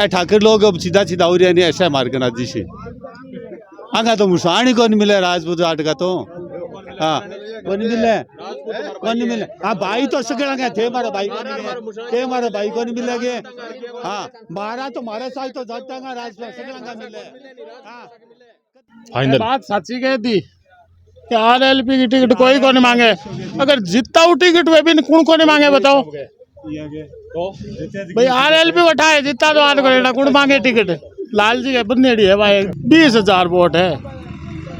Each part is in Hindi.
ठाकर लोग अब सीधा सीधा हो रहे नहीं ऐसा मार्गना जी से आगा तो मुसाणी कौन मिले राजपूत आट का तो हाँ कौन मिले हाँ भाई तो सगड़ा थे मारा भाई कौन मिले हाँ मारा तो मारे साल तो जाता राजपूत सगड़ा मिले हाँ फाइनल बात सच्ची कह दी कि आरएलपी की टिकट कोई को नहीं मांगे। अगर जीतता हूँ टिकट वे भी कौन को नहीं मांगे बताओ भाई। आरएलपी उठाए जीतता तो आज करेगा कौन मांगे टिकट। लालजी के बंदेड़ी है भाई 20,000 वोट है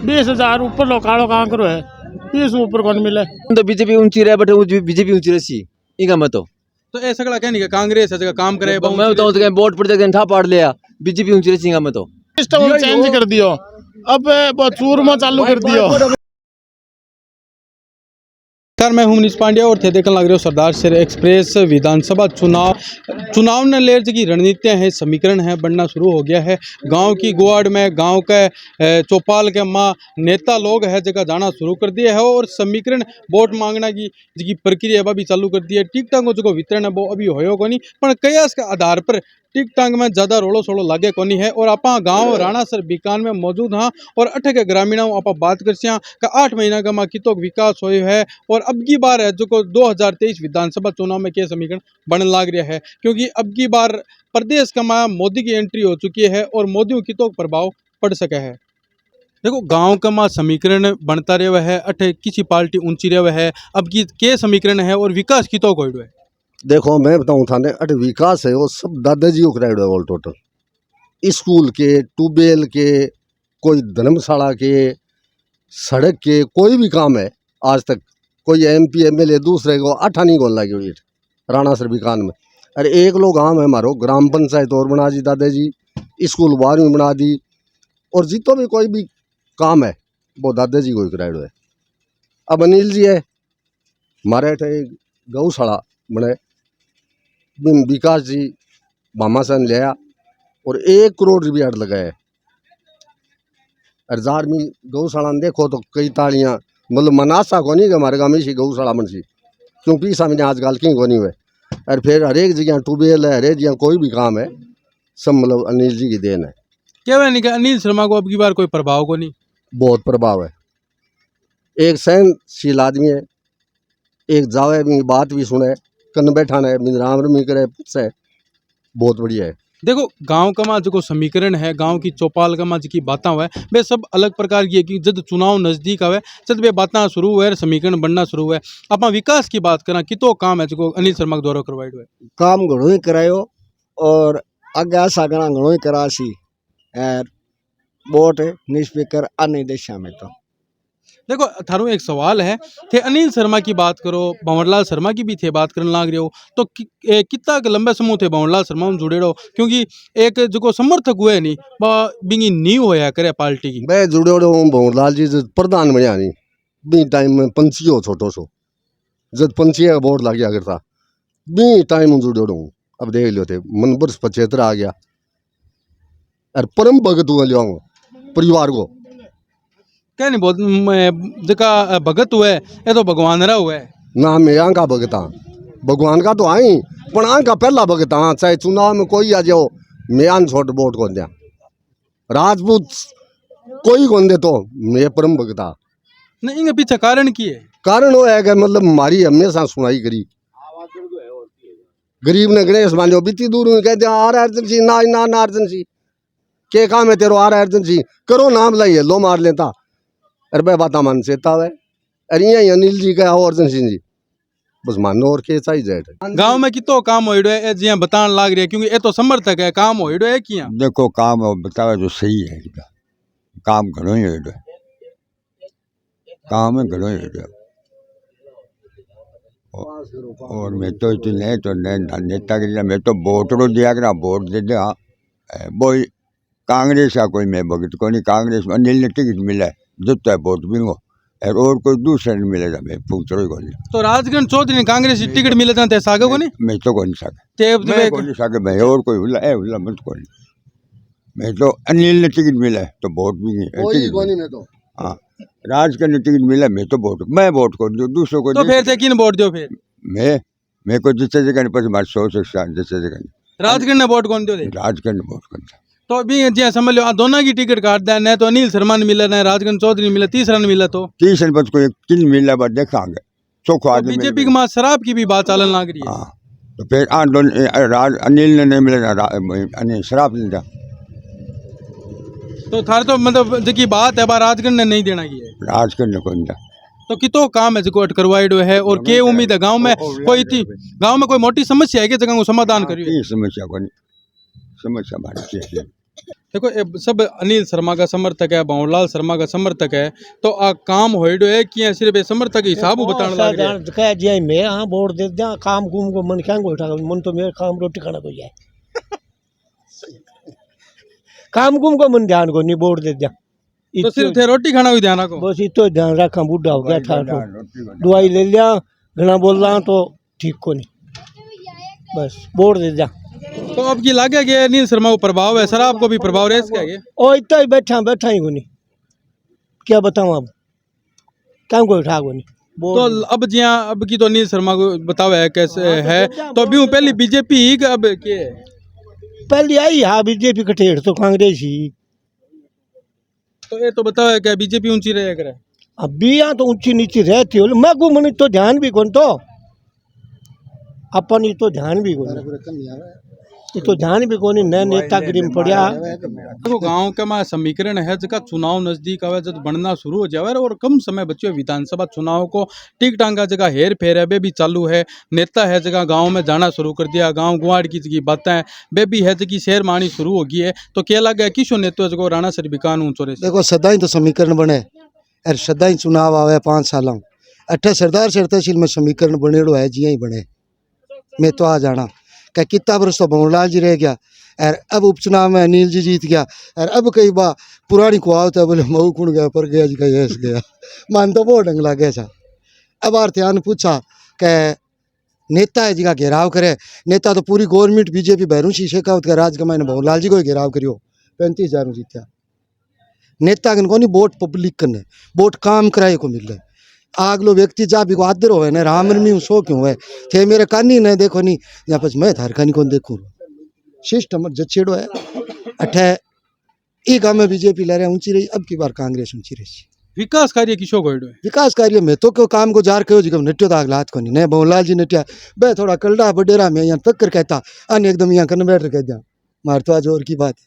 20,000 ऊपर लोग कालो काम करो है 20 ऊपर कौन मिले तो बीजेपी ऊंची रहे बटे बीजेपी ऊंची रही इनका मत तो ऐसा कड़ा कहने का कांग्रेस ऐसा काम करे मैं बताऊँ तो वोट पड़ जाए ठा पाड़ लिया बीजेपी ऊंची रही इनका मत सिस्टम चेंज कर दियो अब चूरमा चालू कर दियो। सर मैं हूं मनीष पांड्या और थे देखने लग रहे हो सरदार शहर एक्सप्रेस विधानसभा चुनाव न लेर की रणनीतियां हैं समीकरण है बनना शुरू हो गया है। गांव की गुआड़ में गांव के चौपाल के माँ नेता लोग है जगह जाना शुरू कर दिया है और समीकरण वोट मांगना की प्रक्रिया अभी चालू कर दी है। टिकटों को जो वितरण है वो अभी होयो को नहीं पर कयास के आधार पर टिकटांग में ज़्यादा रोलो सोलो लागे कोनी है। और आप गांव राणासर बीकान में मौजूद हाँ और अठ के ग्रामीणों आप बात कर का 8 महीना का माँ कितो विकास हो है और अब की बार है जो 2023 विधानसभा चुनाव में क्या समीकरण बनने लग रहा है क्योंकि अब की बार प्रदेश का माँ मोदी की एंट्री हो चुकी है और मोदी कितो प्रभाव पड़ सके है। देखो गांव का माँ समीकरण बनता रहा है अठ किसी पार्टी ऊंची रहा है अब की के समीकरण है और विकास कितो को है। देखो मैं बताऊँ थाने अट विकास है वो सब दादाजी को कराया है ऑल टोटल स्कूल के ट्यूबवेल के कोई धर्मशाला के सड़क के कोई भी काम है आज तक कोई MP MLA दूसरे को अठानी गोल लगी हुई राणा सर बीकान में। अरे एक लोग काम है हमारो ग्राम पंचायत और बना दी दादाजी स्कूल 12वीं बना दी और जितो भी कोई भी काम है वो दादाजी को ही कराया है। अब अनिल जी है हमारे गौशाला बने विकास जी भामासन लिया और 1 करोड़ रुपया लगाया। हजार में गौशाला देखो तो कई तालियां मतलब मनासा को नहीं कि हमारे गाँव में इसी गौशाला मनसी क्योंकि सामने आजकल की को नहीं हुए। और फिर हर एक जगह ट्यूबवेल है हर एक जगह कोई भी काम है सब मतलब अनिल जी की देन है। क्या नहीं कि अनिल शर्मा को अब की बार कोई प्रभाव को नहीं बहुत प्रभाव है। एक सहनशील आदमी है एक जावे भी बात भी सुने कन बैठाना है राम रमी करे से बहुत बढ़िया है। देखो गांव का माँ जो समीकरण है गांव की चौपाल का माँ जी की बातें हुआ है वे सब अलग प्रकार की है कि जब चुनाव नज़दीक आवे जब वे बातें शुरू हुए समीकरण बनना शुरू हुए। आप विकास की बात करें कि तो काम है जो अनिल शर्मा द्वारा करवाए हुए काम घणो ही करायो और आगे आशा घना घणो ही करासी वोट निष्पीकर अन्य दिशा में। तो देखो थारू एक सवाल है थे अनिल शर्मा की बात करो भंवरलाल शर्मा की भी थे बात करने लग रहे हो तो कितना लंबे समूह थे भंवरलाल शर्मा में जुड़े रहो क्योंकि एक जो समर्थक हुए नहीं बिंगी नींव होया करे पार्टी की मैं जुड़े रहो भंवरलाल जी प्रधान बनया नहीं बी टाइम में पंछी हो छोटो सो जब पंछी का वोट लग गया करता बी टाइम जुड़े रहो। अब देख लो थे मन वर्ष 75 आ गया और परम भगत हुआ लिया परिवार को क्या नहीं बहुत जका भगत हुआ है ये तो भगवान रहा हुआ है ना मैं यहाँ का भगत हाँ भगवान का तो आई पर आन का पहला भगत हाँ चाहे चुनाव में कोई आ जाओ मैं आन छोट वोट कौन दिया राजपूत कोई कौन दे तो मैं परम भगत हाँ नहीं इनके पीछे कारण की है कारण वो है कि मतलब हमारी हमेशा सुनाई करी गरीब ने गणेश मान लो बीती दूर में कहते आर अर्जन सिंह ना अर्जन सिंह के काम है तेरो आर अर्जन सिंह करो नाम लाइए लो मार लेता अरे बात मन से अरे यही अनिल जी का अर्जुन सिंह जी बस मानो और के चाहिए गांव में कितो काम होइडो है जिया बतान लाग रही है क्योंकि ये तो समर्थक है काम होइडो है किया देखो काम बतावे जो सही है काम घणो ही होइडो काम है घणो ही होइडो और मैं तो इतने तो नेता के लिए मैं तो वोट रो दिया करा वोट दे दे वो कांग्रेस का कोई मैं भगत को नहीं कांग्रेस में अनिल ने टिकट मिला है जितना है वोट भी हो और कोई दूसरे ने मिलेगा मैं पूछो ही कोनी तो राजगढ़ चौधरी कांग्रेस टिकट मिले थे सागे को नहीं मैं तो कोनी सागे मैं कोनी सागे मैं और कोई हुला मत कोनी मैं तो अनिल ने टिकट मिला है तो वोट भी नहीं मैं तो हाँ राजगढ़ ने टिकट मिला मैं तो मैं वोट कर दूँ दूसरों को तो फिर किन वोट दो फिर मैं को जिससे जगह पर हमारे 100 से जिससे जगह राजगढ़ ने वोट कौन दो दे राजगढ़ वोट करता तो अभी जे समझ लो दोनों की टिकट काट दिया न तो अनिल शर्मा ने मिला न राजगढ़ चौधरी ने मिला तीसरा ने मिला तो तीसरे बच को एक किल मिला बस देखांगे चोखो आदमी बीजेपी के मां शराब की भी बात चलन लग रही है हाँ तो फिर राज अनिल ने नहीं मिला अनिल शराब नहीं था तो थारे तो मतलब जी बात है राजगढ़ ने नहीं देना की है राजगढ़ ने कोई नहीं था तो कितो काम है जो अट करवाइडो है और के उम्मीद है गांव में कोई मोटी समस्या है कि जगह को समाधान करियो ये समस्या को नहीं समस्या बात है देखो ये सब अनिल शर्मा का समर्थक है भंवरलाल शर्मा का समर्थक है तो आ काम होइडो है कि सिर्फ समर्थक हिसाब बताने लग रहे हैं कह जे मैं हां वोट दे दिया काम कुम को मन क्या उठा मन तो मेरे काम रोटी खाना कोई है काम कुम को मन ध्यान को नहीं वोट दे दिया तो सिर्फ थे रोटी खाना को ध्यान रखो बस इतो ध्यान रखा बूढ़ा हो गया था तो दवाई ले लिया घना बोल रहा तो ठीक को नहीं बस वोट दे दिया तो अब की लगे कि अनिल शर्मा को प्रभाव है शराब को भी प्रभाव रह इसका है ओ इतना ही बैठा ही को नहीं क्या बताऊं अब काम को उठा को नहीं तो अब जिया अब की तो अनिल शर्मा को बताओ है कैसे है तो अभी पहले बीजेपी ही अब के पहले आई हाँ बीजेपी कटेड़ तो कांग्रेस ही तो ये तो बताओ है क्या बीजेपी ऊंची रहे करे अब भी यहाँ तो ऊंची नीची रहती हो मैं को मन तो ध्यान भी कौन तो अपन तो ध्यान भी कौन ये तो ध्यान भी कौन नए नेतागिरी में पड़ा देखो गांव का मैं समीकरण है जगह चुनाव नजदीक आवे जब बनना शुरू हो जाए और कम समय बच्चे विधानसभा चुनाव को टिक टांगा जगह हेर फेर है वे भी चालू है नेता है जगह गांव में जाना शुरू कर दिया गांव गुआड़ की जगह बातें वे भी है जगह शहर मानी शुरू हो गई है तो क्या लगा किसो नेता जगह राणा सर बिकान ऊंचो रहे देखो सदा ही तो समीकरण बने और सदा ही चुनाव आवे 5 साल अठे सरदार सर तहसील में समीकरण बनेड़ो है जिया ही बने मैं तो आ जाना क्या कितना बरस तो भंवरलाल जी रह गया और अब उपचुनाव में अनिल जी जीत गया और अब कई बार पुरानी कुआवत है बोले मऊ कुण गया पर गया जी कहीं ऐस गया मान तो वो ढंग लगे था अब आर्थियान पूछा कि नेता है जी का घेराव करे नेता तो पूरी गवर्नमेंट बीजेपी भैरू सी शेखावत का राज कमाई ने भंवरलाल जी को ही घेराव करियो 35,000 जीत्या नेता को नहीं वोट पब्लिक करने वोट काम कराए को मिल रहे आगलो व्यक्ति जा भी को आदर हो ना राम रमी सो क्यों है थे मेरे कानी ने देखो नहीं या पछ मैं थार कानी को देखूँ सिस्टम जछेड़ो है अठे ई गाँव में बीजेपी लहरें ऊंची रही अब की बार कांग्रेस ऊंची रही विकास कार्य किसो गोइडो है विकास कार्य में तो क्यों काम को जार कहो जी नट्यो दाग लात को नहीं भंवरलाल जी नटिया बे थोड़ा कलडा बडेरा में यहाँ तक कर कहता अन एकदम यहाँ कन्वर्टर कह दिया मार तो आज और की बात है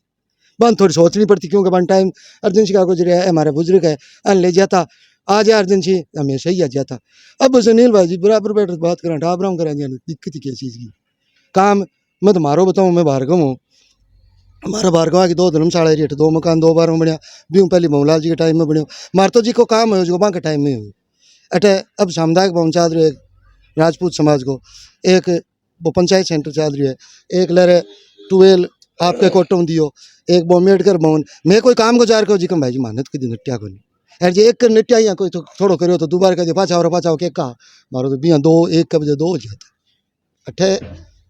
बन थोड़ी सोचनी पड़ती क्योंकि वन टाइम अर्जुन सिंह का गुजरे है हमारे बुजुर्ग है अन ले जाता आज अर्जुन सिंह हमेशा ही आ जाता अब सुनील भाई जी बराबर बैठ बात करें ढाबरा करें दिक्कत ही क्या चीज़ की काम मैं तो मारो बताऊँ मैं भार्गव हूँ हमारा भार्गवा की 2 धर्मशाला एरिया 2 मकान 2 बार में बनया भी पहले भंवरलाल जी के टाइम में बने मारतो जी को काम है जो के टाइम में हुई अटे अब सामुदायिक भवन चाल रही है राजपूत समाज को एक वो पंचायत सेंटर चाल रही है एक लहरे ट्वेल्व आपके कोटों दियो एक वो अम्बेडकर भवन मैं कोई काम को जार करो जी कम भाई जी मानत की नटिया को नहीं यार जी एक नटिया यहाँ कोई तो थोड़ो करो तो दोबारा कह पाछा और पाछा के कहा मारो तो बिया 2 1 के बजे 2 हो जाता अठे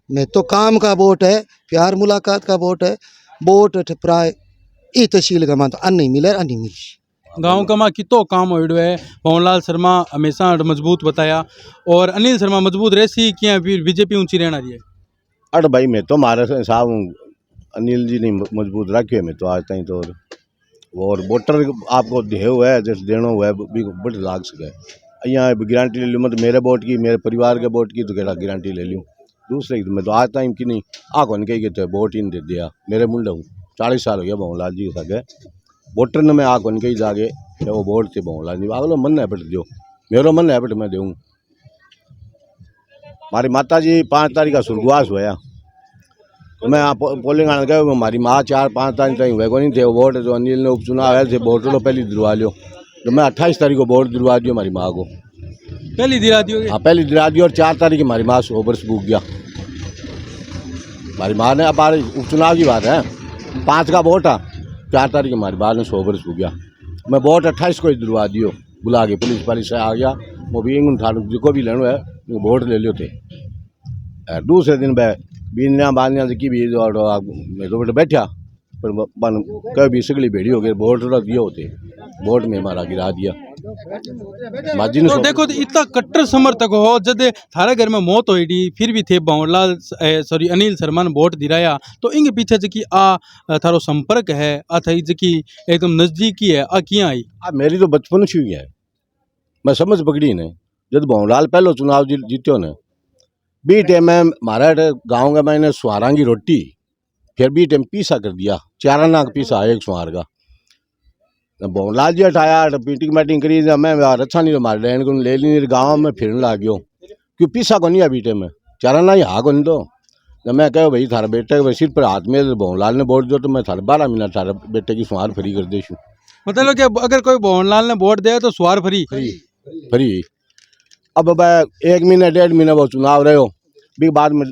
मैं तो काम का वोट है प्यार मुलाकात का वोट है वोट अठे प्राय ई तहसील का मान तो अन नहीं मिले अन नहीं मिली गाँव का माँ कितो काम होइडो है भंवरलाल शर्मा हमेशा मजबूत बताया और अनिल शर्मा मजबूत रहसी क्या फिर बीजेपी ऊंची रहना रही है अरे भाई मैं तो मारे साहब अनिल जी ने मजबूत रखे मैं तो आज तक तो और वोटर आपको दे हुआ है जैसे देना हुआ है भी बड़ लाग सके यहाँ गारंटी ले लूँ मतलब मेरे वोट की मेरे परिवार के वोट की तो क्या गारंटी ले लूँ दूसरे की मैं तो आज टाइम की नहीं आको नहीं कही तो वोट ही नहीं दे दिया मेरे मुंडे हूँ 40 साल हो गया भंवरलाल जी के सके वोटर ने मैं आको नहीं कही जाके वो वोट थे भंवरलाल जी अगलो मन है बेट दो मेरा मन है बेट मैं दूँ हमारी माता जी 5 तारीख का स्वर्गवास हुआ तो मैं पोलिंग आने गया हमारी माँ 4-5 तारीख तक हुए को नहीं थे वोट जो अनिल ने उपचुनाव है थे वोट तो पहले दिलवा लियो तो मैं 28 तारीख को वोट दिलवा दिया हमारी माँ को पहली दिला दी हाँ पहले दिला दी और 4 तारीख हमारी माँ 100 वर्ष भूख गया हमारी माँ ने अब उपचुनाव की बात है 5 का वोट है 4 तारीख हमारी माँ ने 100 वर्ष भूख गया मैं वोट 28 को ही दिलवा दियो बुला के पुलिस से आ गया वो भी उठा जिसको भी लेना है वोट ले लियो थे दूसरे दिन मैं बीनिया बानिया की भी तो बैठा पर कभी भी सगली भेड़ी हो गई वोट दिए होते वोट में हमारा गिरा दिया माजी ने तो देखो तो इतना कट्टर समर्थक हो जद थारे घर में मौत हुई डी फिर भी थे भंवरलाल सॉरी अनिल शर्मा ने वोट दिराया तो इंगे पीछे जकी थारो संपर्क है आ थई जकी एकदम नजदीकी है आ किया आई मेरी तो बचपन से हुई है, मैं समझ पकड़ी ने जब भंवरलाल पहलो चुनाव जीत्यो ने बी टाइम में हमारा गाँव का मैंने सुहारा की रोटी फिर बी टाइम पीसा कर दिया 4 आना का पीसा एक सुहार का भंवरलाल जी हटाया मीटिंग मैटिंग करी मैं अच्छा नहीं मार रहे को ले ली गाँव में फिरने लग गयो क्यों पीसा को नहीं है बीटे में 4 आना ही हाँ को नहीं तो जब मैं कहो भाई थारे बेटे के सिर पर हाथ में भंवरलाल ने वोट दो तो मैं थारे 12 महीना थारे बेटे की सुहार फ्री कर देशू। मतलब कि अगर कोई भंवरलाल ने वोट दिया तो सवार फ्री फ्री। अब 1 महीना 1.5 महीना वो चुनाव रहे हो भी बाद में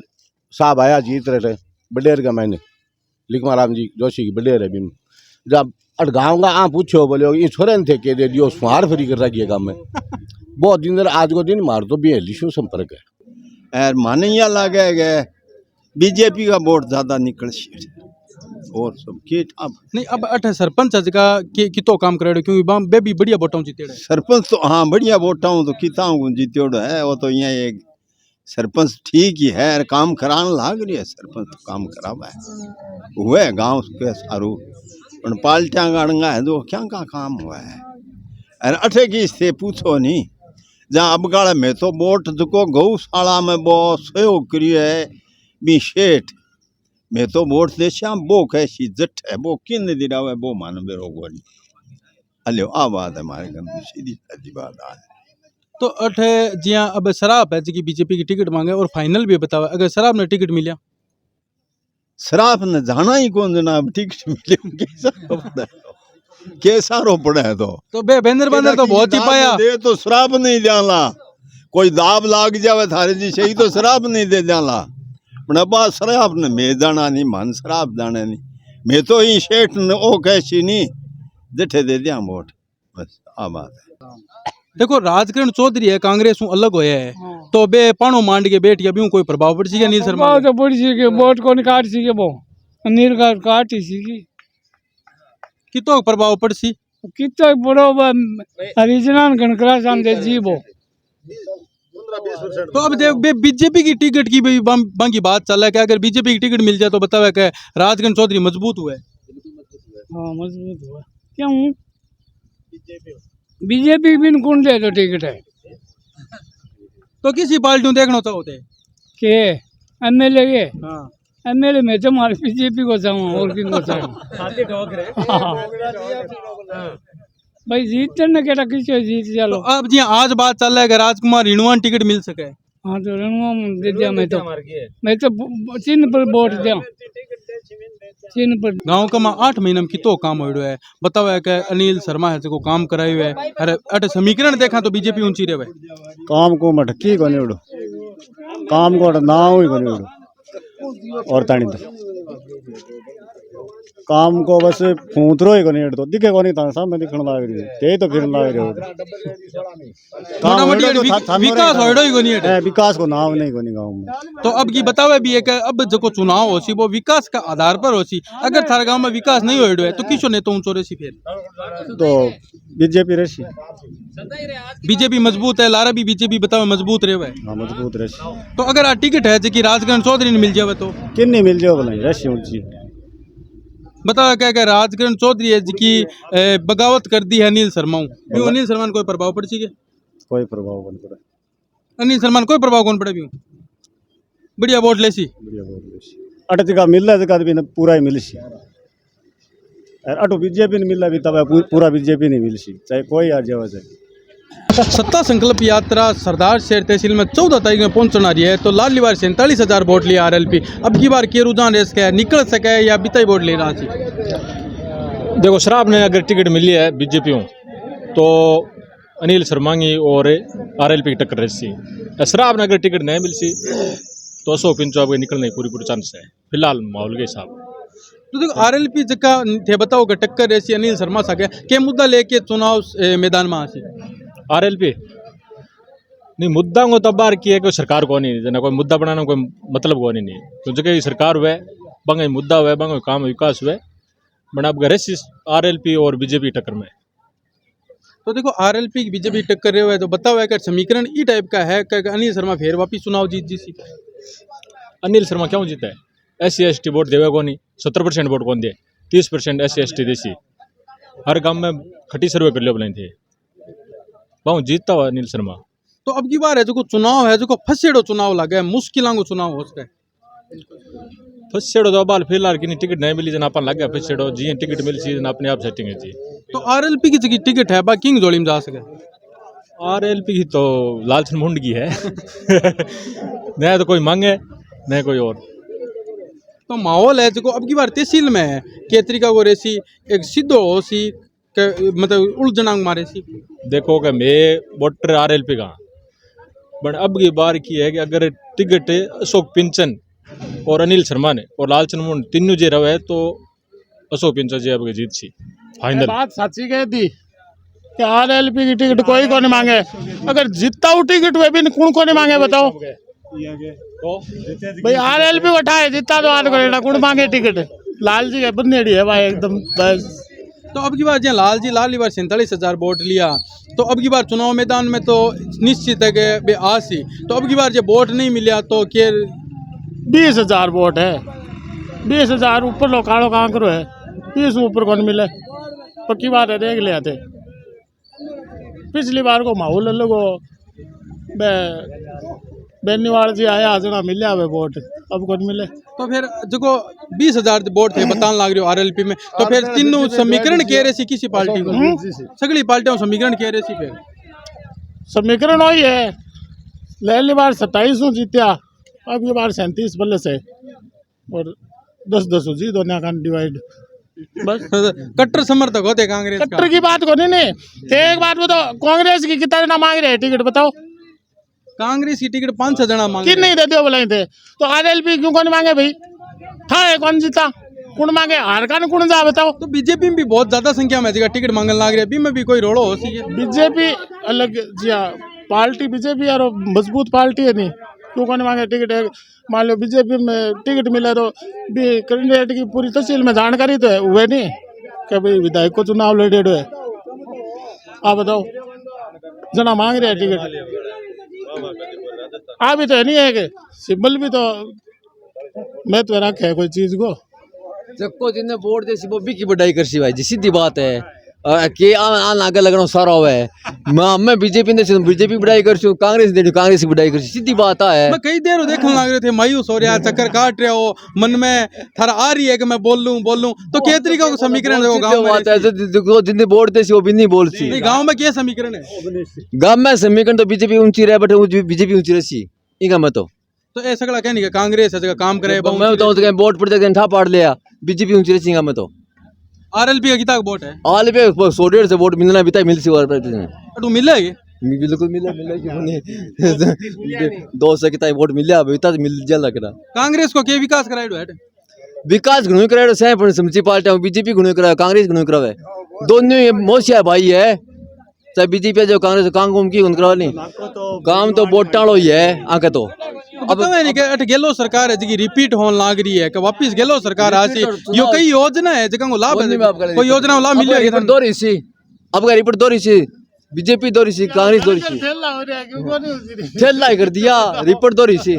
साहब आया जीत रहे थे बडेर का मैंने लिखमा राम जी जोशी की बडेर है भी जब गाँव का पूछो बोले ये छोरे थे के दे दियो सुहार फ्री कर रखिए काम में बहुत दिन आज को दिन मार तो भी लिशो संपर्क है माने यहाँ लगे गए बीजेपी का वोट ज्यादा निकल और सब के अब नहीं अब अठ सरपंच का कितो काम करे क्योंकि बे भी बढ़िया वोटां जीते सरपंच तो हाँ बढ़िया वोटां तो किता जीत्योड़ो है वो तो यहाँ एक सरपंच ठीक ही है काम कराने लाग रही है सरपंच तो काम करावा है हुए गांव के सारू पर पाल्टियां गाड़ंगा है तो क्या का काम हुआ है अरे अठे की से पूछो नहीं जहाँ अब गाड़ा में तो वोट को गौशाला में बहुत सहयोग करिए है बी शेठ मैं तो वोट दे श्याम वो कैसी जट है वो किन दिरा है वो मान बेरो गोनी अल्यो आ बात है हमारे घर में सीधी सादी बात है। तो अठ जिया अब शराब है जी बीजेपी की टिकट मांगे और फाइनल भी बतावा अगर शराब ने टिकट मिलिया शराब ने जाना ही कौन जनाब टिकट मिले कैसा रो पड़ा है तो बे बैनर बंदर तो बहुत ही पाया दे तो शराब नहीं जाला कोई दाब लाग जावे थारे जी सही तो शराब नहीं दे जाला बा शराब ने मैं जाना नहीं मन शराब जाने नहीं मैं तो ही शेठ ने ओ कैसी नहीं जठे दे दिया वोट बस आ बात है। देखो राजकिरण चौधरी है कांग्रेस अलग होया है तो बे पानो मांड के बैठ गया कोई प्रभाव पड़ सी नील शर्मा तो पड़ी सी वोट को काट सी वो नील का काट ही सी कितो प्रभाव पड़ सी कितो बड़ो हरिजनान गणकरा सामने जी वो तो अब बीजेपी की टिकट की भी बाकी बात चल रहा है कि अगर बीजेपी की टिकट मिल जाए तो बतावे कि राजकिरण चौधरी मजबूत हुआ है। हाँ मजबूत हुआ क्यों बीजेपी भी कौन दे तो टिकट है तो किसी पार्टी देखना चाहते के एमएलए के हाँ एमएलए में तो हमारे बीजेपी को चाहूँ और किन को चाहूँ भाई जीतते न केटा किसी जीत चलो तो अब जी आज बात चल रहा है कि राजकुमार रिणुआन टिकट मिल सके हाँ तो रिणुआ दे दिया मैं तो चिन्ह पर वोट दिया चिन्ह पर गाँव का 8 महीने में कितो काम हो है बताओ है कि अनिल शर्मा है को काम कराए हुए अरे अटे समीकरण देखा तो बीजेपी ऊंची रहे काम को मटकी को नहीं उड़ो काम को नाम ही को नहीं उड़ो और तानी तो काम को बस फूंतरो ही को नहीं उड़तो दिखे को नहीं था सामने दिखने लग रही है ते तो फिरने लग रहे हो विकास होड़ो ही को नहीं है विकास को नाम नहीं को नहीं गांव में तो अब की बतावे भी है कि अब जो चुनाव हो सी वो विकास का आधार पर हो सी अगर थारे गांव में विकास नहीं होड़ो है तो किसो ने तो ऊंचो रेसी फिर तो बीजेपी रेसी बीजेपी मजबूत है लारा भी बीजेपी बतावे मजबूत रहे हां मजबूत रेसी तो अगर आ टिकट है जी राजकिरण चौधरी ने मिल जावे तो किन नहीं मिल जाओ भला रेसी ऊंची बताओ क्या राजकिरण चौधरी है जी बगावत कर दी है अनिल शर्मा अनिल शर्मा कोई प्रभाव पड़ सी कोई प्रभाव कौन पड़ा अनिल शर्मा कोई प्रभाव कौन पड़े भी बढ़िया वोट ले सी अट जगह मिल रहा जगह भी पूरा ही मिल सी अटो बीजेपी नहीं मिल रहा भी तब पूरा बीजेपी नहीं मिल सी चाहे कोई आ जाए चाहे सत्ता संकल्प यात्रा सरदार शहर तहसील में 14 तारीख में पहुंचना रही है तो लाली बार 47,000 वोट लिया आरएलपी अब की बार के रुझान रेस का है निकल सके या बिताई वोट ले रहा थी देखो शराब ने अगर टिकट मिली है बीजेपी तो अनिल शर्मा की और आरएलपी की टक्कर रहती शराब ने अगर टिकट नहीं मिल सी तो अशोक पिंचो निकलने की पूरी चांस है फिलहाल माहौल के हिसाब तो देखो आरएलपी जगह थे बताओ कि टक्कर ऐसी अनिल शर्मा सके के मुद्दा लेके चुनाव मैदान में आसी आरएलपी नहीं मुद्दा को तब बार किया कोई सरकार को नहीं जना कोई मुद्दा बनाना कोई मतलब को नहीं तो जगह सरकार हुए बंगे मुद्दा हुए बंगे काम विकास हुए बना अब रेसिस आरएलपी और बीजेपी टक्कर में तो देखो आरएलपी की बीजेपी टक्कर रहे हुए तो बताओ है कि समीकरण ई टाइप का है कि अनिल शर्मा फिर वापिस चुनाव जीत जी सी। अनिल शर्मा क्यों जीता है? SC ST वोट देवे को नहीं, 70% वोट कौन दे, 30% SC ST देसी। हर गांव में खटी सर्वे कर लियो बोले थे, वहाँ जीतता हुआ अनिल शर्मा। तो अब की बार है जो चुनाव है जो फसेड़ो चुनाव लगे मुश्किलों को चुनाव हो सके फसेड़ो तो बाल फिलहाल की टिकट नहीं मिली, जन अपन लग गया फसेड़ो जी टिकट मिल सी जन अपने आप सेटिंग है जी। तो आरएलपी की जगह टिकट है बाकी किंग जोड़ी में जा सके। RLP की तो लालचन मुंड की है नहीं तो कोई मांगे नहीं कोई और। तो माहौल है जो अब की बार तहसील में है केतरिका को रेसी एक सीधो हो सी मतलब उलझनांग मारे सी। देखो कि मैं वोटर RLP का बट अब की बार की है कि अगर टिकट अशोक पिंचन और अनिल शर्मा ने और लालचन मुंड तीनों जे रहे तो अशोक पिंचन जी अब जीत सी फाइनल। बात सच्ची कह दी कि RLP की टिकट कोई को नहीं मांगे, अगर जीतता हूँ टिकट वे भी कौन को नहीं मांगे बताओ भाई। RLP उठाए जीतता तो आज करेगा कौन मांगे टिकट, लाल जी के बन्नेड़ी है भाई एकदम बस। तो अब की बार जहाँ लाल जी बार 47,000 वोट लिया तो अब की बार चुनाव मैदान में तो निश्चित है कि बे आसी। तो अब की बार जब वोट नहीं मिला तो के 20,000 वोट है, 20,000 ऊपर लोग काड़ो कहाँ करो है, 20 ऊपर कौन मिले पक्की बात है। देख लिया थे पिछली बार को माहौल अलग हो, बेनीवाल जी आया जना मिले वे वोट, अब कौन मिले। तो फिर जो 20,000 वोट थे बतान लग रहे हो आरएलपी में, तो फिर तीनों समीकरण कह रहे सी किसी पार्टी को सगली पार्टियों समीकरण कह रहे सी। फिर समीकरण वही है, पहली बार 27 जीत्या, अब ये बार 37 प्लस है और 10-10 जी दोनों का डिवाइड बस। कट्टर समर्थक होते कांग्रेस कट्टर की बात को नहीं तो एक बात बताओ, कांग्रेस की कितना जना मांग रहे हैं टिकट बताओ? कांग्रेस की टिकट 5-6 जना मांगे कि नहीं देते हो बोले थे तो RLP क्यों कौन मांगे भाई? था कौन जीता कौन मांगे, हार का कौन जा बताओ। तो बीजेपी में भी बहुत ज्यादा संख्या में जगह टिकट मांगने लग रही है, अभी में भी कोई रोड़ो हो सी है। बीजेपी अलग जी हाँ पार्टी बीजेपी यार मजबूत पार्टी है नहीं, क्यों कौन मांगे टिकट है। मान लो बीजेपी में टिकट मिले तो भी कैंडिडेट की पूरी तहसील में जानकारी तो है हुए नहीं कि भाई विधायक को चुनाव लड़े हुए, आप बताओ जना मांग रहे हैं टिकट। अभी तो है नहीं है कि सिंबल भी तो मैं तो रखा है कोई चीज को जको जिन्हें वोट दे सी वो भी की बढ़ाई कर सी भाई जी, सीधी बात है के आन आगे लगना सारा हुआ है। मैं बीजेपी ने बीजेपी बढ़ाई कर सी, कांग्रेस दे कांग्रेस की बढ़ाई कर सी, सीधी बात है। मैं कई देर देखने लग रहे थे मायूस हो रहा, चक्कर काट रहे हो, मन में थारा आ रही है कि मैं बोल लूं तो क्या तरीका का समीकरण है गांव में? जिन्हें वोट दे सी वो भी नहीं बोल सी। गांव में क्या समीकरण है? गांव में समीकरण तो बीजेपी ऊंची रहे बट बीजेपी ऊंची रही इनका मत तो ऐसा कहना नहीं कांग्रेस है काम करे। मैं बताऊँ तो वोट पर जगह ठा पाड़ लिया, बीजेपी ऊंची रही इनका मत। RLP का कितना वोट है? RLP 100-150 से वोट मिलना भी मिल सी और तू मिलेगी बिल्कुल मिले 200 कितना वोट मिले अभी तक मिल जा लग रहा। कांग्रेस को क्या विकास कराया है? विकास घणो करायो से पण समझी पार्टी बीजेपी घणो करायो कांग्रेस घणो करावे, दोनों ये मोसिया भाई है, चाहे बीजेपी जो कांग्रेस काम की करावे नहीं, काम तो वोटालो ही है आके। तो अब नहीं कि गेलो सरकार है जी रिपीट होने लग रही है कि वापस गेलो सरकार आसी, यो कई योजना है जगह को लाभ है, कोई योजना को लाभ मिलेगी रिपोर्ट दो रही सी, अब का रिपोर्ट दो रही सी, बीजेपी दो रही सी, कांग्रेस दो रही सी, ठेला कर दिया रिपोर्ट दो रही सी।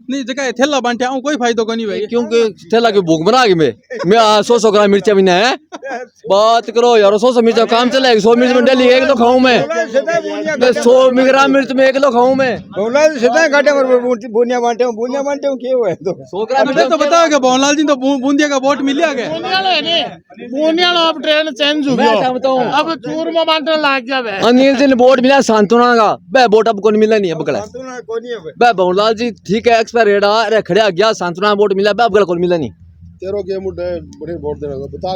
नहीं जगह थैला बांटे आऊं कोई फायदा को नहीं भाई, क्योंकि थैला के भूख बना के मैं 100 ग्राम मिर्चा भी नहीं है, बात करो यार 100 मिर्चा काम चलेगा। 100 मिर्च में डेली 1 किलो खाऊं मैं, 100 ग्राम मिर्च में 1 किलो खाऊं मैं। बुनिया बांटे हूं क्यों है तो 100 ग्राम तो बताओ कि भवनलाल जी तो बूंदिया का वोट मिल गया। बूंदिया अब ट्रेन चेंज हो गया, अब चूरमा बांटने लग गया। अनिल जी ने वोट मिला सांत्वना का, वह वोट अब कौन मिला नहीं अब कल वह भवनलाल जी ठीक है रेडा रे खड़िया गया सांत्वना वोट मिला अब कौन मिला नहीं। तेरो के मुड्डे बड़े वोट देना बता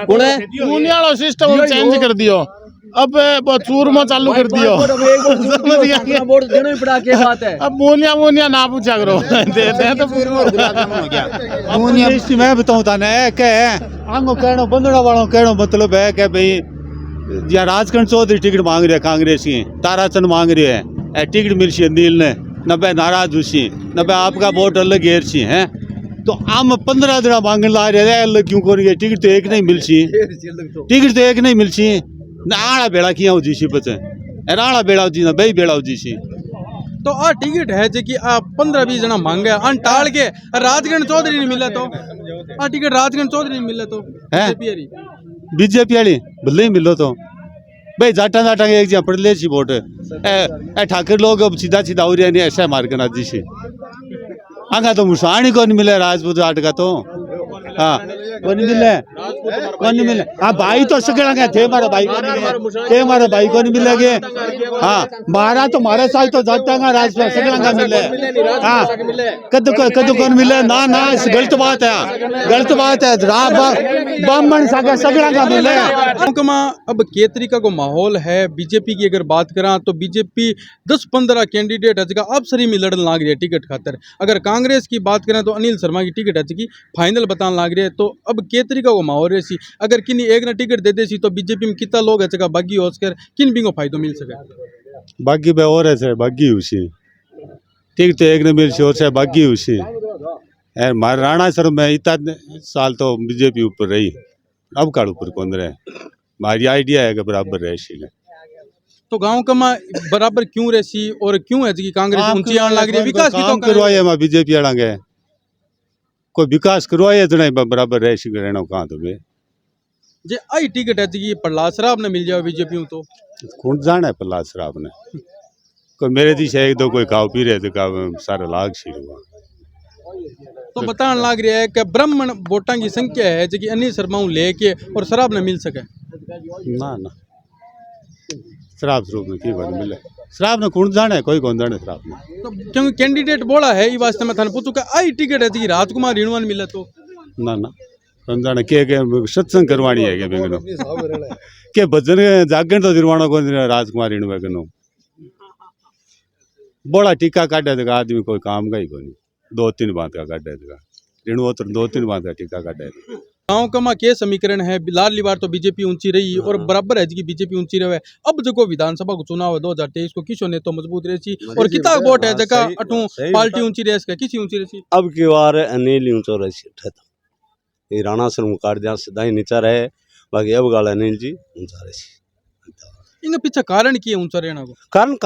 कौन है मुनियालो सिस्टम चेंज कर दियो, अब चूरमा चालू कर दियो, वोट देना ही पड़ा क्या बात है। अब मुनिया ना पूछा करो देते हैं तो मुनिया मैं बताऊं थाने के आंगो कहनो बंदड़ा वालों कहनो मतलब है कि भाई या राजकरण चौधरी टिकट मांग रहे कांग्रेस की, ताराचंद मांग रहे हैं टिकट मिल सी अनिल ने, नब्बे नाराज हुई नब्बे आपका वोट अलग घेर सी है, तो आम 15 दिन मांगने ला रहे अलग क्यों करिए? टिकट तो एक नहीं मिल सी, टिकट तो एक नहीं मिल सी, आड़ा बेड़ा किया हो जीसी बचे आड़ा बेड़ा जी ना बई बेड़ा हो जीसी तो आ टिकट है जी कि आ 15-20 जना मांगे अन टाल के राजगण चौधरी नहीं मिले तो आ टिकट राजगण चौधरी नहीं मिले तो बीजेपी वाली भले ही मिलो तो भाई जाटा जाटा एक जहाँ पढ़ ले सी वोट ए ठाकर लोग अब सीधा सीधा हो रहा नहीं ऐसा मार के ना जीसी आगा तो मुसाणी को नहीं मिले राजपूत आट का तो हाँ कौन नहीं मिले हाँ भाई तो सगड़ा थे मारा भाई को नहीं मिले थे मारा भाई को नहीं मिलेगे हाँ मारा तो मारे साल तो जाता राजपूत सगड़ा मिले हाँ कदू कौन मिले ना ना गलत बात है ब्राह्मण सगड़ा का मिले। अब के तरीका को माहौल है बीजेपी की अगर बात करा तो बीजेपी 10-15 कैंडिडेट है अफसरी में लड़न लाग रही है टिकट खातर। अगर कांग्रेस की बात करें तो अनिल शर्मा की टिकट है फाइनल बताने लाग रही है। तो अब के तरीका को माहौल है अगर किन्हीं एक ने टिकट दे देसी तो बीजेपी में कितना लोग है बागी होकर किन भी को फायदो मिल सके बागी पे और है बागी उसी ठीक तो एक ने मिल सी और से बागी उसी मारे राणा सर में इतना साल तो बीजेपी ऊपर रही अब काड़ ऊपर कौन रहे हमारी आइडिया है कि बराबर रहे सी तो गांव का माँ बराबर क्यों रहसी और क्यों है कि कांग्रेस ऊंची आने लग रही है विकास की तो करवाए मैं बीजेपी आड़ांगे कोई विकास करवाए तो नहीं बराबर रह सी रहना कहाँ तो बे जे आई टिकट है कि प्रहलाद शराब ने मिल जाए बीजेपी तो कौन जाना है प्रहलाद शराब ने कोई मेरे दी एक दो कोई खाओ पी रहे तो सारा लाग सी हुआ तो बताने लग रहा है कि ब्राह्मण वोटा की संख्या है जो कि अनिल शर्मा लेके और शराब न मिल सके ना ना शराब स्वरूप में की बात मिले शराब ने कौन जाने कोई कौन जाने शराब ने तो क्योंकि कैंडिडेट बोला है ये वास्ते में थाने पूछू आई टिकट है जी राजकुमार रिणवन मिले तो ना ना कौन जाने के सत्संग करवानी है के बेगनो के भजन जागरण तो निर्वाणा को राजकुमार रिणवे कनो बड़ा टीका काटे तो आदमी कोई काम का ही कोई 2-3 बात का काटे रिणवो तो 2-3 बात का टीका काटे गाँव का माँ के समीकरण है लाडली बार तो बीजेपी ऊंची रही और बराबर है जी बीजेपी ऊंची रहे। अब जो विधानसभा को चुनाव है 2023 को किसो ने तो मजबूत रही और कितना वोट है जगह अठू पार्टी ऊंची रहे किसी ऊंची रही अब की बार अनिल ऊंचो रही ये राणा सर मुकार जहाँ सीधा ही नीचा रहे बाकी अब गाल अनिल जी ऊंचा रही इनके पीछे कारण की है ऊंचा रहना को कारण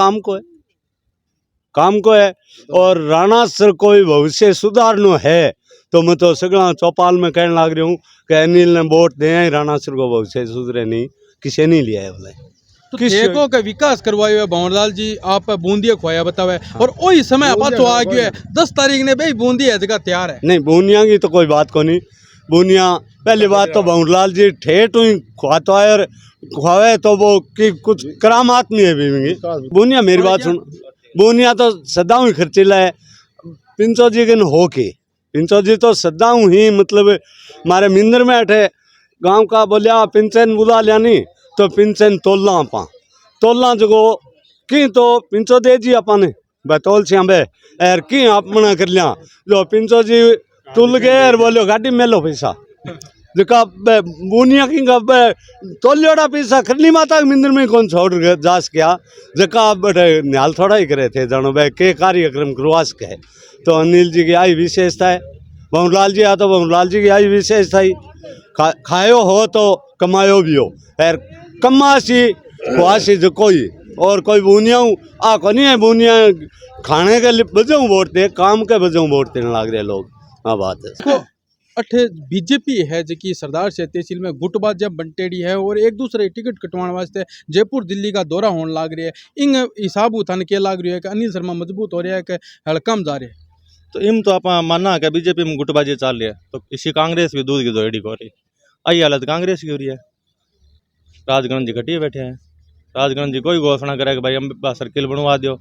काम को है और राणा सर को भी भविष्य सुधारनो है तो मैं तो सगला चौपाल में कहने लग रही हूँ कि अनिल ने वोट दे राणा सर को भविष्य सुधरे नहीं किसी नहीं लिया है बोले तो ठेकों का विकास करवाए हुए भंवरलाल जी आप बूंदिया खुआया बतावे और वही समय पाछो आ गया है 10 तारीख ने भाई बूंदिया जगह तैयार है नहीं बूंदिया की तो कोई बात को नहीं बूंदिया पहली बात तो भंवरलाल जी ठेठ हुई खुआता है और खुआवे तो वो कि कुछ करामात नहीं है बूंदिया मेरी बात सुन बूंदिया तो सदाऊ ही खर्चीला है पिंचो जी के हो के पिंचो जी तो सदाऊ ही मतलब हमारे मिंदर में अठे गांव का बोलिया पिंचन बुला लिया नहीं तो पिंचन तोलना आपा तोलना जो की तो पिंचो दे जी आपा ने बतौल से बे एर की आप मना कर लिया जो पिंचो जी तुल गए और बोलो गाड़ी में लो पैसा जका बूनिया की तोलियोड़ा पैसा खरली माता के मंदिर में कौन छोड़ जास क्या जका न्याल थोड़ा ही करे थे जानो भाई के कार्यक्रम करवास के तो अनिल जी की आई विशेषता है भंवरलाल जी आ तो भंवरलाल जी की आई विशेषता ही खायो हो तो कमायो भी हो यार कमासी खुआसी जो कोई और कोई बूनिया आ को नहीं है बूनिया खाने के लिए बजाऊँ वोट दे काम के बजाऊँ वोट देने लग रहे लोग हाँ बात है अठे बीजेपी है जो कि सरदार से तहसील में गुटबाज जब बंटेड़ी है और एक दूसरे टिकट कटवाने वास्ते जयपुर दिल्ली का दौरा होने लग रही है इन हिसाब उठाने के लग रही है कि अनिल शर्मा मजबूत हो रहा है कि हड़कम जा रहे हैं तो इम तो आप मानना कि बीजेपी में गुटबाजी चल रही है तो इसी कांग्रेस भी दूध की दोहड़ी हो रही आई हालत कांग्रेस की हो रही है राजगण जी घटिए बैठे हैं राजगण जी कोई घोषणा करे कि भाई हम सर्किल बनवा दो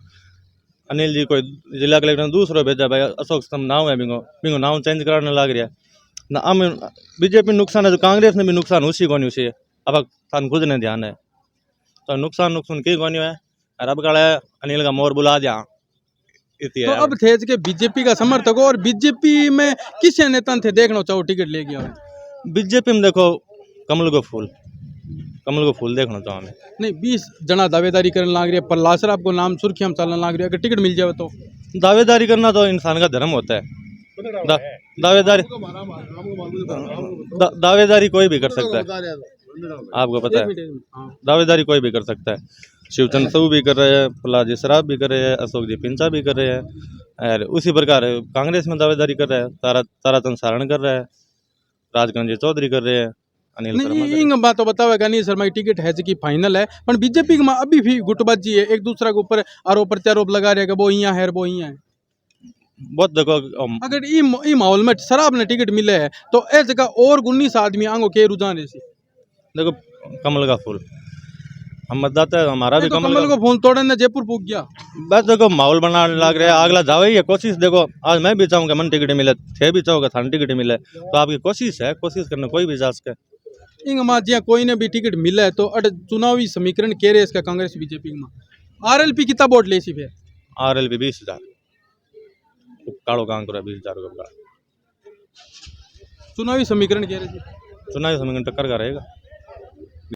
अनिल जी कोई जिला कलेक्टर ने दूसरों भेजा भाई अशोक स्तंभ नाव है बिंगो नाव चेंज कराने लग रहा है ना हम बीजेपी नुकसान है तो कांग्रेस ने भी नुकसान उसी को नहीं उसी अब थान खुद ने ध्यान है तो नुकसान की को नहीं है और अब कल अनिल का मोर बुला दिया तो अब थे कि बीजेपी का समर्थक हो और बीजेपी में किस नेता थे देखना चाहो टिकट ले गया बीजेपी में देखो कमल को फूल देखना चाहो हमें नहीं 20 जना दावेदारी करने लग रही है प्रहलाद सर आपको नाम सुर्खी हम चलने लग रही है अगर टिकट मिल जाए तो दावेदारी करना तो इंसान का धर्म होता है दावेदारी कोई भी कर सकता है आपको पता है, दावेदारी कोई भी कर सकता है। शिवचंद्र साहू भी कर रहे हैं, प्रहलाद सराफ भी कर रहे हैं, अशोक जी पिंचा भी कर रहे हैं, और उसी प्रकार कांग्रेस में दावेदारी कर रहे हैं, ताराचंद सारण कर रहे हैं, राजकरण जी चौधरी कर रहे हैं, अनिल शर्मा कर रहे हैं। इन बातों बताओ कि अनिल शर्मा की टिकट है जी की फाइनल है, पर बीजेपी में अभी भी गुटबाजी है, एक दूसरे के ऊपर आरोप प्रत्यारोप लगा रहे हैं कि वो यहाँ है वो यहाँ है। बहुत देखो अगर ई माहौल में शराब ने टिकट मिले है तो ए जगह और 19 आदमी आंगो के रुझान है। देखो कमल का फूल हम मतदाता है, हमारा भी कमल को फूल तोड़ने ने जयपुर पूछ गया। बस देखो माहौल बनाने लग रहे हैं, अगला जाओ ही है कोशिश। देखो आज मैं भी चाहूँगा मन टिकट मिले, थे भी चाहोगे थान टिकट मिले, तो आपकी कोशिश है, कोशिश करने कोई भी जा सके। इंग माजिया कोई ने भी टिकट मिला है तो अट चुनावी समीकरण कह रहे इसका कांग्रेस बीजेपी में आरएलपी कितना वोट ले सी फिर आरएलपी 20,000 काड़ो काम करो 20,000 का चुनावी समीकरण कह रहे चुनावी समीकरण टक्कर का रहेगा।